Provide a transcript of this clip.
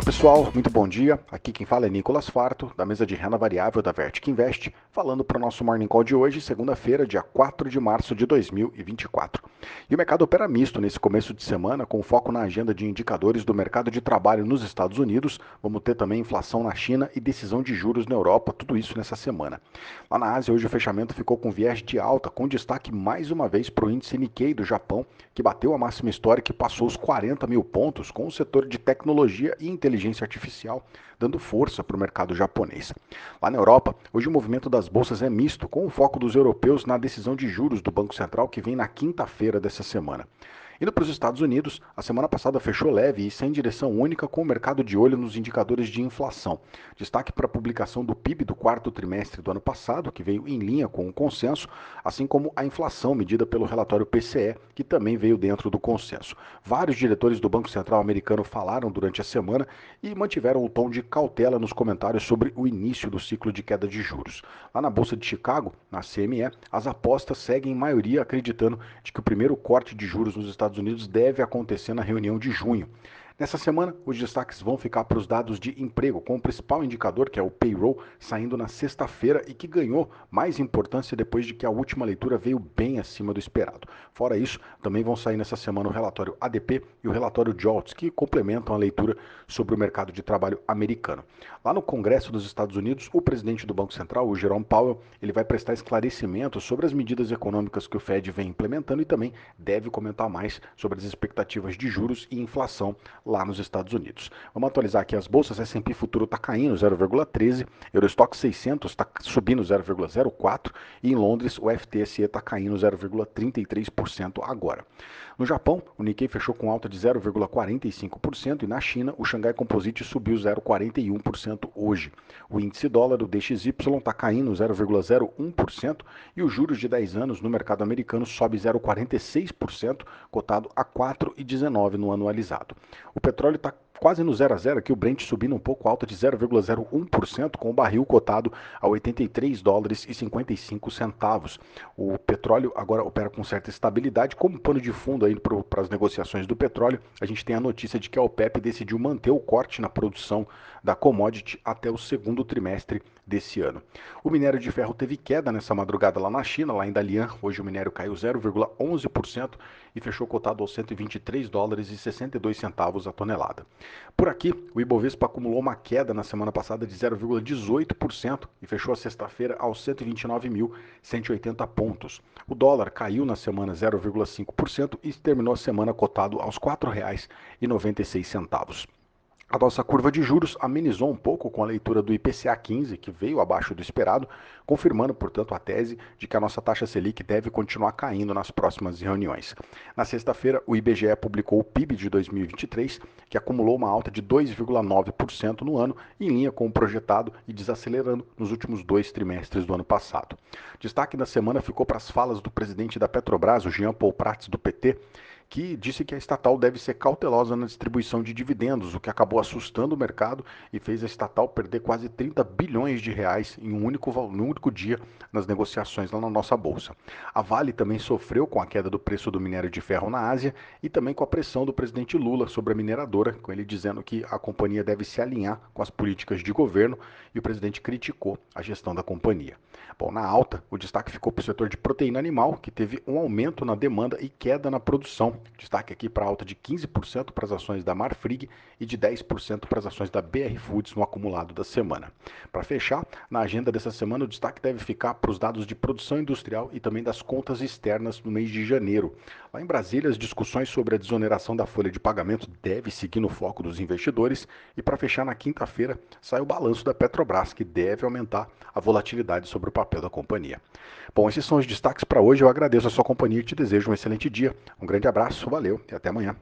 Olá pessoal, muito bom dia. Aqui quem fala é Nicolas Farto, da mesa de renda variável da Vertic Invest, falando para o nosso Morning Call de hoje, segunda-feira, dia 4 de março de 2024. E o mercado opera misto nesse começo de semana, com foco na agenda de indicadores do mercado de trabalho nos Estados Unidos. Vamos ter também inflação na China e decisão de juros na Europa, tudo isso nessa semana. Lá na Ásia, hoje o fechamento ficou com viés de alta, com destaque mais uma vez para o índice Nikkei do Japão, que bateu a máxima histórica e passou os 40 mil pontos, com o setor de tecnologia e inteligência artificial, dando força para o mercado japonês. Lá na Europa, hoje o movimento das bolsas é misto, com o foco dos europeus na decisão de juros do Banco Central, que vem na quinta-feira dessa semana. Indo para os Estados Unidos, a semana passada fechou leve e sem direção única, com o mercado de olho nos indicadores de inflação. Destaque para a publicação do PIB do quarto trimestre do ano passado, que veio em linha com o consenso, assim como a inflação medida pelo relatório PCE, que também veio dentro do consenso. Vários diretores do Banco Central americano falaram durante a semana e mantiveram o tom de cautela nos comentários sobre o início do ciclo de queda de juros. Lá na Bolsa de Chicago, na CME, as apostas seguem em maioria acreditando de que o primeiro corte de juros nos Estados Unidos deve acontecer na reunião de junho. Nessa semana, os destaques vão ficar para os dados de emprego, com o principal indicador, que é o payroll, saindo na sexta-feira e que ganhou mais importância depois de que a última leitura veio bem acima do esperado. Fora isso, também vão sair nessa semana o relatório ADP e o relatório JOLTS, que complementam a leitura sobre o mercado de trabalho americano. Lá no Congresso dos Estados Unidos, o presidente do Banco Central, o Jerome Powell, ele vai prestar esclarecimentos sobre as medidas econômicas que o Fed vem implementando e também deve comentar mais sobre as expectativas de juros e inflação lá nos Estados Unidos. Vamos atualizar aqui as bolsas. S&P Futuro está caindo 0,13, Eurostock 600 está subindo 0,04 e em Londres o FTSE está caindo 0,33% agora. No Japão, o Nikkei fechou com alta de 0,45% e na China o Xangai Composite subiu 0,41% hoje. O índice dólar, o DXY, está caindo 0,01% e os juros de 10 anos no mercado americano sobe 0,46%, cotado a 4,19 no anualizado. O petróleo está quase no 0 a 0 aqui, o Brent subindo um pouco, alta de 0,01%, com o barril cotado a 83 dólares e 55 centavos. O petróleo agora opera com certa estabilidade. Como pano de fundo aí para as negociações do petróleo, a gente tem a notícia de que a OPEP decidiu manter o corte na produção da commodity até o segundo trimestre desse ano. O minério de ferro teve queda nessa madrugada lá na China, lá em Dalian. Hoje o minério caiu 0,11% e fechou cotado aos 123 dólares e 62 centavos a tonelada. Por aqui, o Ibovespa acumulou uma queda na semana passada de 0,18% e fechou a sexta-feira aos 129.180 pontos. O dólar caiu na semana 0,5% e terminou a semana cotado aos R$ 4,96. A nossa curva de juros amenizou um pouco com a leitura do IPCA 15, que veio abaixo do esperado, confirmando, portanto, a tese de que a nossa taxa Selic deve continuar caindo nas próximas reuniões. Na sexta-feira, o IBGE publicou o PIB de 2023, que acumulou uma alta de 2,9% no ano, em linha com o projetado e desacelerando nos últimos 2 trimestres do ano passado. Destaque da semana ficou para as falas do presidente da Petrobras, o Jean Paul Prats, do PT, que disse que a estatal deve ser cautelosa na distribuição de dividendos, o que acabou assustando o mercado e fez a estatal perder quase 30 bilhões de reais em um único dia nas negociações lá na nossa bolsa. A Vale também sofreu com a queda do preço do minério de ferro na Ásia e também com a pressão do presidente Lula sobre a mineradora, com ele dizendo que a companhia deve se alinhar com as políticas de governo, e o presidente criticou a gestão da companhia. Bom, na alta, o destaque ficou para o setor de proteína animal, que teve um aumento na demanda e queda na produção. Destaque aqui para a alta de 15% para as ações da Marfrig e de 10% para as ações da BR Foods no acumulado da semana. Para fechar, na agenda dessa semana, o destaque deve ficar para os dados de produção industrial e também das contas externas no mês de janeiro. Lá em Brasília, as discussões sobre a desoneração da folha de pagamento devem seguir no foco dos investidores. E para fechar, na quinta-feira, sai o balanço da Petrobras, que deve aumentar a volatilidade sobre o papel da companhia. Bom, esses são os destaques para hoje. Eu agradeço a sua companhia e te desejo um excelente dia. Um grande abraço, valeu e até amanhã.